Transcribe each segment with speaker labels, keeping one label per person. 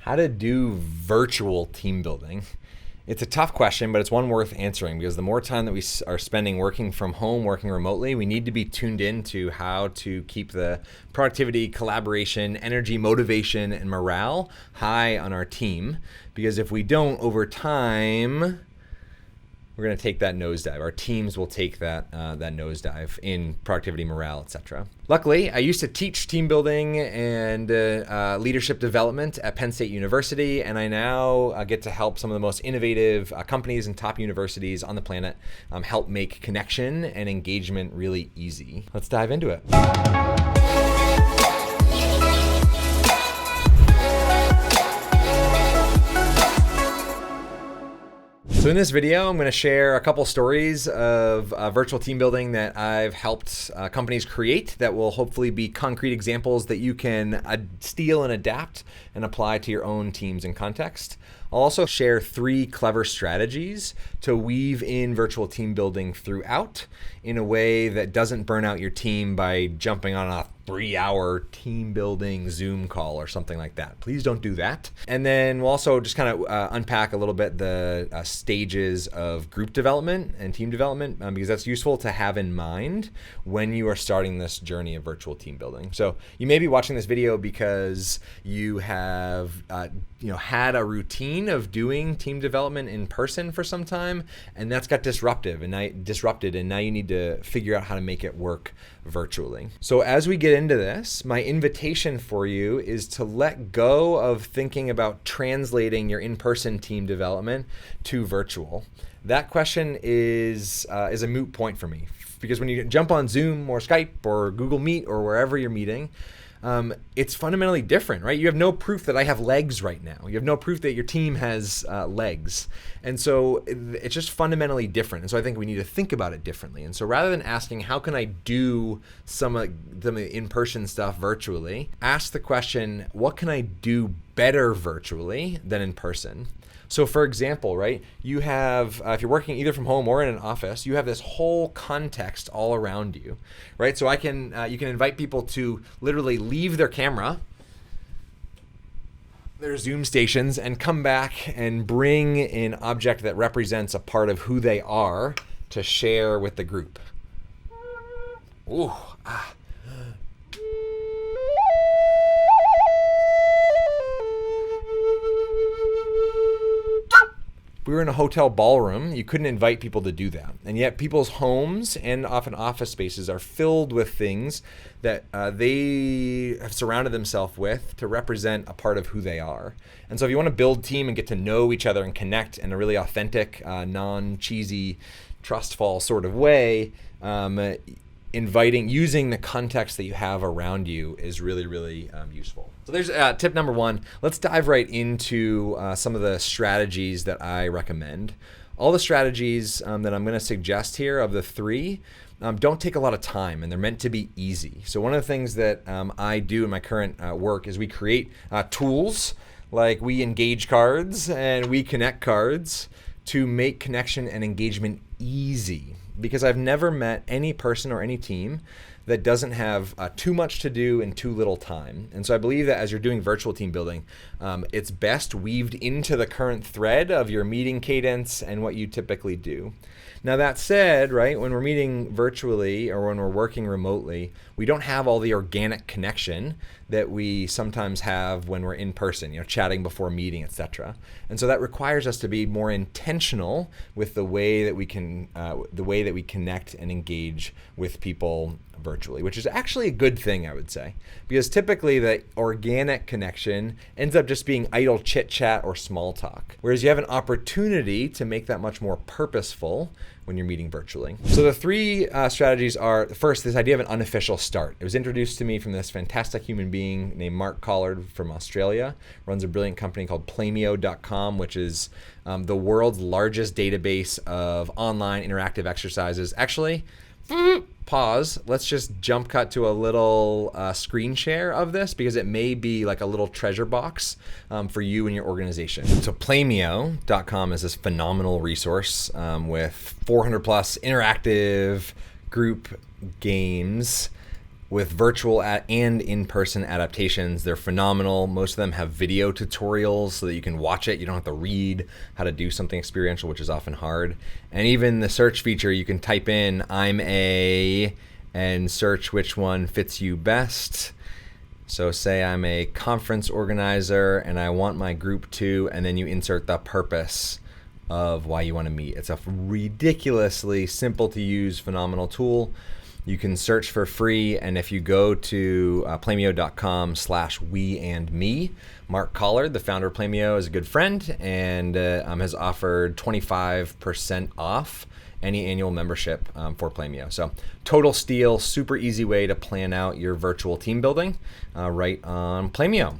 Speaker 1: how to do virtual team building. It's a tough question, but it's one worth answering, because the more time that we are spending working from home, working remotely, we need to be tuned into how to keep the productivity, collaboration, energy, motivation, and morale high on our team. Because if we don't, over time, we're going to take that nosedive. Our teams will take that nosedive in productivity, morale, etc. Luckily, I used to teach team building and leadership development at Penn State University, and I now get to help some of the most innovative companies and top universities on the planet help make connection and engagement really easy. Let's dive into it. So in this video, I'm going to share a couple stories of virtual team building that I've helped companies create that will hopefully be concrete examples that you can steal and adapt and apply to your own teams and context. I'll also share 3 clever strategies to weave in virtual team building throughout in a way that doesn't burn out your team by jumping on a 3-hour team building Zoom call or something like that. Please don't do that. And then we'll also just kind of unpack a little bit the stages of group development and team development, because that's useful to have in mind when you are starting this journey of virtual team building. So you may be watching this video because you have had a routine of doing team development in person for some time, and that's got disrupted, and now you need to figure out how to make it work virtually. So as we get into this, my invitation for you is to let go of thinking about translating your in-person team development to virtual. That question is a moot point for me, because when you jump on Zoom or Skype or Google Meet or wherever you're meeting, it's fundamentally different, right? You have no proof that I have legs right now. You have no proof that your team has legs. And so it's just fundamentally different. And so I think we need to think about it differently. And so rather than asking, how can I do some of the in-person stuff virtually, ask the question, what can I do better virtually than in person? So for example, right, you have, if you're working either from home or in an office, you have this whole context all around you, right? So you can invite people to literally leave their camera, their Zoom stations, and come back and bring an object that represents a part of who they are to share with the group. Ooh, ah. We were in a hotel ballroom, you couldn't invite people to do that. And yet people's homes and often office spaces are filled with things that they have surrounded themselves with to represent a part of who they are. And so if you want to build team and get to know each other and connect in a really authentic, non-cheesy, trust-fall sort of way, using the context that you have around you is really, really useful. So there's tip number 1. Let's dive right into some of the strategies that I recommend. All the strategies that I'm going to suggest here of the 3 don't take a lot of time, and they're meant to be easy. So one of the things that I do in my current work is we create tools like we engage cards and we connect cards to make connection and engagement easy. Because I've never met any person or any team that doesn't have too much to do in too little time. And so I believe that as you're doing virtual team building, it's best weaved into the current thread of your meeting cadence and what you typically do. Now that said, right, when we're meeting virtually or when we're working remotely, we don't have all the organic connection that we sometimes have when we're in person, chatting before a meeting, etc. And so that requires us to be more intentional with the way that we connect and engage with people virtually, which is actually a good thing, I would say, because typically the organic connection ends up just being idle chit chat or small talk, whereas you have an opportunity to make that much more purposeful when you're meeting virtually. So the 3 strategies are, first, this idea of an unofficial start. It was introduced to me from this fantastic human being named Mark Collard from Australia, runs a brilliant company called Playmeo.com, which is the world's largest database of online interactive exercises. Actually, pause. Let's just jump cut to a little screen share of this, because it may be like a little treasure box for you and your organization. So Playmeo.com is this phenomenal resource with 400 plus interactive group games with virtual and in-person adaptations. They're phenomenal. Most of them have video tutorials so that you can watch it. You don't have to read how to do something experiential, which is often hard. And even the search feature, you can type in "I'm a" and search which one fits you best. So say I'm a conference organizer and I want my group to, and then you insert the purpose of why you want to meet. It's a ridiculously simple to use, phenomenal tool. You can search for free, and if you go to playmeo.com/weandme, Mark Collard, the founder of Playmeo, is a good friend and has offered 25% off any annual membership for Playmeo. So total steal, super easy way to plan out your virtual team building right on Playmeo.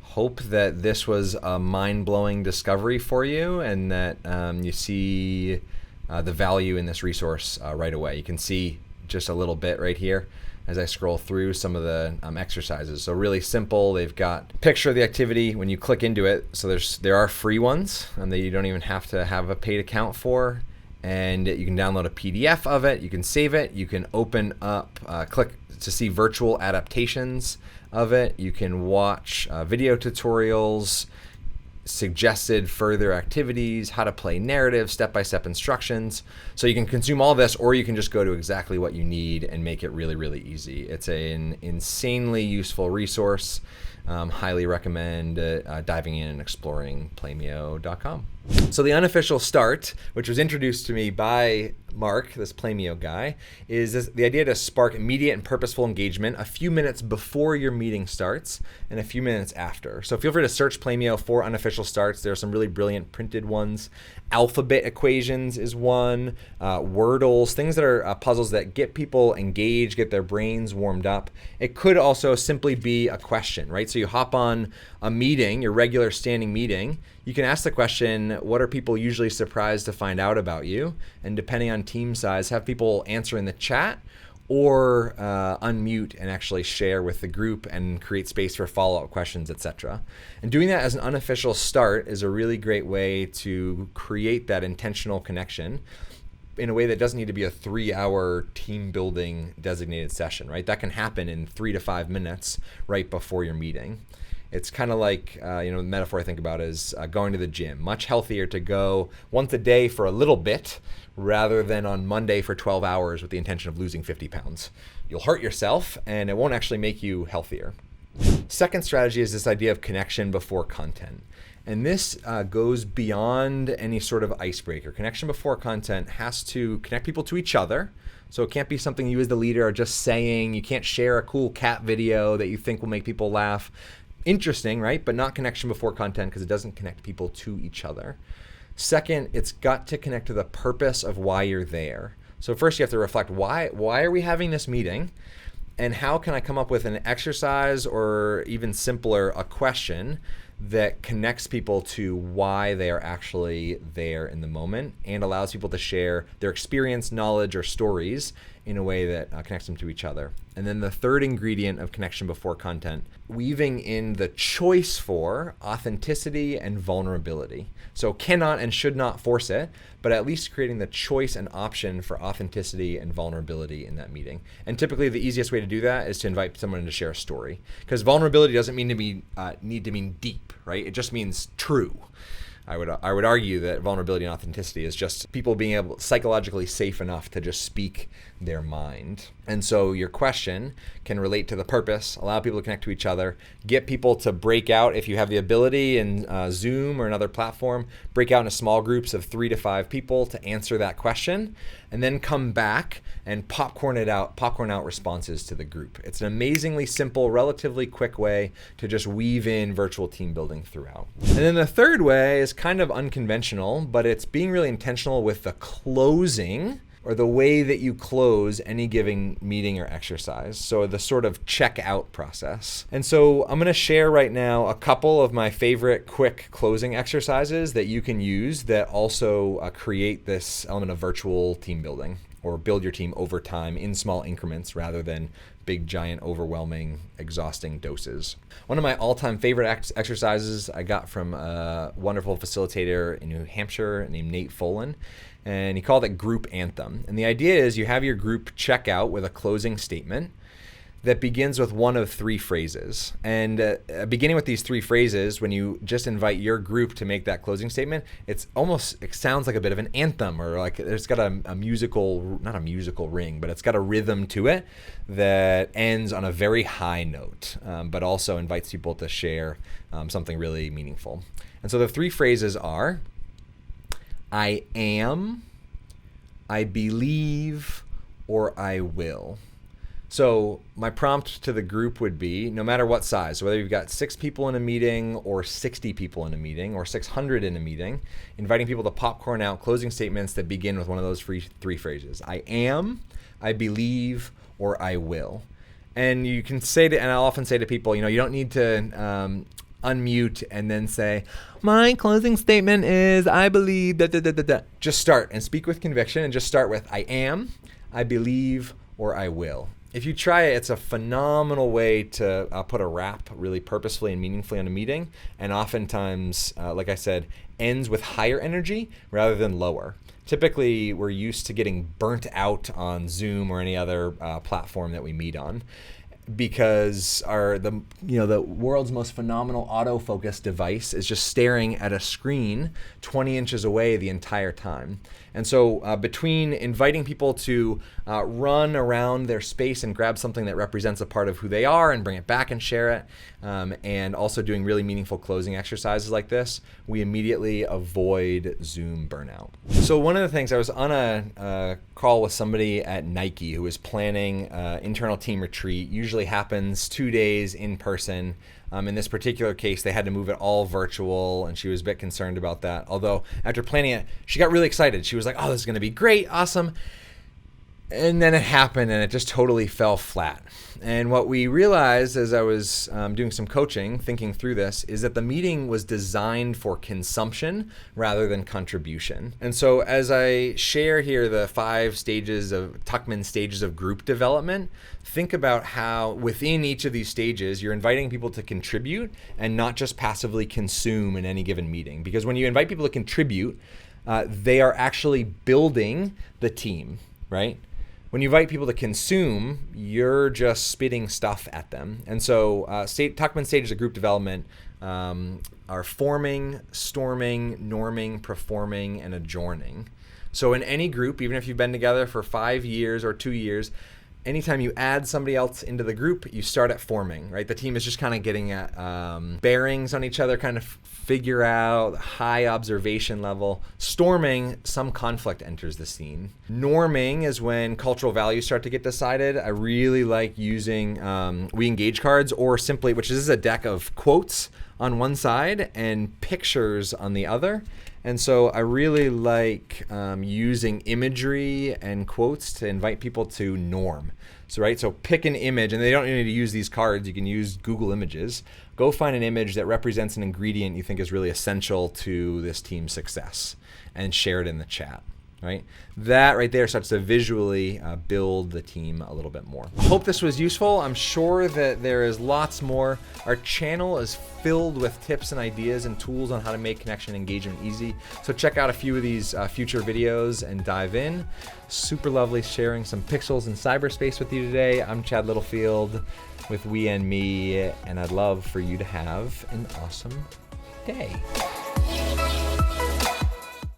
Speaker 1: Hope that this was a mind-blowing discovery for you and that you see the value in this resource right away. You can see just a little bit right here as I scroll through some of the exercises. So really simple. They've got picture of the activity when you click into it. So there are free ones that you don't even have to have a paid account for. And you can download a PDF of it. You can save it. You can open up, click to see virtual adaptations of it. You can watch video tutorials, suggested further activities, how to play narrative, step-by-step instructions. So you can consume all this, or you can just go to exactly what you need and make it really, really easy. It's an insanely useful resource. Highly recommend diving in and exploring playmeo.com. So the unofficial start, which was introduced to me by Mark, this Playmeo guy, is the idea to spark immediate and purposeful engagement a few minutes before your meeting starts and a few minutes after. So feel free to search Playmeo for unofficial starts. There are some really brilliant printed ones. Alphabet equations is one, Wordles, things that are puzzles that get people engaged, get their brains warmed up. It could also simply be a question, right? So you hop on a meeting, your regular standing meeting, you can ask the question, what are people usually surprised to find out about you? And depending on team size, have people answer in the chat or unmute and actually share with the group and create space for follow-up questions, etc. And doing that as an unofficial start is a really great way to create that intentional connection in a way that doesn't need to be a 3-hour team building designated session, right? That can happen in 3 to 5 minutes right before your meeting. It's kind of like, the metaphor I think about is going to the gym. Much healthier to go once a day for a little bit rather than on Monday for 12 hours with the intention of losing 50 pounds. You'll hurt yourself and it won't actually make you healthier. Second strategy is this idea of connection before content. And this goes beyond any sort of icebreaker. Connection before content has to connect people to each other. So it can't be something you as the leader are just saying. You can't share a cool cat video that you think will make people laugh. Interesting, right? But not connection before content because it doesn't connect people to each other. Second, it's got to connect to the purpose of why you're there. So first you have to reflect, why are we having this meeting? And how can I come up with an exercise or even simpler, a question that connects people to why they are actually there in the moment and allows people to share their experience, knowledge, or stories in a way that connects them to each other. And then the third ingredient of connection before content, weaving in the choice for authenticity and vulnerability. So cannot and should not force it, but at least creating the choice and option for authenticity and vulnerability in that meeting. And typically the easiest way to do that is to invite someone to share a story, because vulnerability doesn't mean to be need to mean deep, right? It just means true. I would argue that vulnerability and authenticity is just people being able psychologically safe enough to just speak their mind. And so your question can relate to the purpose, allow people to connect to each other, get people to break out if you have the ability in Zoom or another platform, break out into small groups of 3 to 5 people to answer that question, and then come back and popcorn out responses to the group. It's an amazingly simple, relatively quick way to just weave in virtual team building throughout. And then the third way is kind of unconventional, but it's being really intentional with the closing or the way that you close any given meeting or exercise. So the sort of check-out process. And so I'm gonna share right now a couple of my favorite quick closing exercises that you can use that also create this element of virtual team building or build your team over time in small increments rather than big, giant, overwhelming, exhausting doses. One of my all-time favorite exercises I got from a wonderful facilitator in New Hampshire named Nate Folan, and he called it Group Anthem. And the idea is you have your group check out with a closing statement. that begins with one of three phrases. And beginning with these three phrases, when you just invite your group to make that closing statement, it sounds like a bit of an anthem, or like it's got a musical, not a musical ring, but it's got a rhythm to it that ends on a very high note, but also invites people to share something really meaningful. And so the three phrases are, I am, I believe, or I will. So my prompt to the group would be, no matter what size, so whether you've got 6 people in a meeting or 60 people in a meeting or 600 in a meeting, inviting people to popcorn out closing statements that begin with one of those three phrases. I am, I believe, or I will. And you can say to, and I'll often say to people, you don't need to unmute and then say, my closing statement is, I believe, da, da, da, da, da. Just start and speak with conviction and just start with, I am, I believe, or I will. If you try it, it's a phenomenal way to put a wrap really purposefully and meaningfully on a meeting, and oftentimes, like I said, ends with higher energy rather than lower. Typically, we're used to getting burnt out on Zoom or any other platform that we meet on, because the world's most phenomenal autofocus device is just staring at a screen 20 inches away the entire time. And so between inviting people to run around their space and grab something that represents a part of who they are and bring it back and share it, and also doing really meaningful closing exercises like this, we immediately avoid Zoom burnout. So one of the things, I was on a call with somebody at Nike who was planning internal team retreat. Usually happens 2 days in person. In this particular case, they had to move it all virtual, and she was a bit concerned about that. Although after planning it, she got really excited. She was like, oh, this is going to be great, awesome. And then it happened, and it just totally fell flat. And what we realized as I was doing some coaching, thinking through this, is that the meeting was designed for consumption rather than contribution. And so as I share here the 5 stages of Tuckman stages of group development, think about how within each of these stages, you're inviting people to contribute and not just passively consume in any given meeting. Because when you invite people to contribute, they are actually building the team, right? When you invite people to consume, you're just spitting stuff at them. And so Tuckman stages of group development are forming, storming, norming, performing, and adjourning. So in any group, even if you've been together for 5 years or 2 years, anytime you add somebody else into the group, you start at forming, right? The team is just kind of getting at bearings on each other, kind of figure out high observation level. Storming, some conflict enters the scene. Norming is when cultural values start to get decided. I really like using We Engage cards, or simply, which is a deck of quotes on one side and pictures on the other. And so I really like using imagery and quotes to invite people to norm. So pick an image, and they don't need to use these cards. You can use Google Images. Go find an image that represents an ingredient you think is really essential to this team's success and share it in the chat. Right? That right there starts to visually build the team a little bit more. I hope this was useful. I'm sure that there is lots more. Our channel is filled with tips and ideas and tools on how to make connection and engagement easy. So check out a few of these future videos and dive in. Super lovely sharing some pixels in cyberspace with you today. I'm Chad Littlefield with We and Me, and I'd love for you to have an awesome day.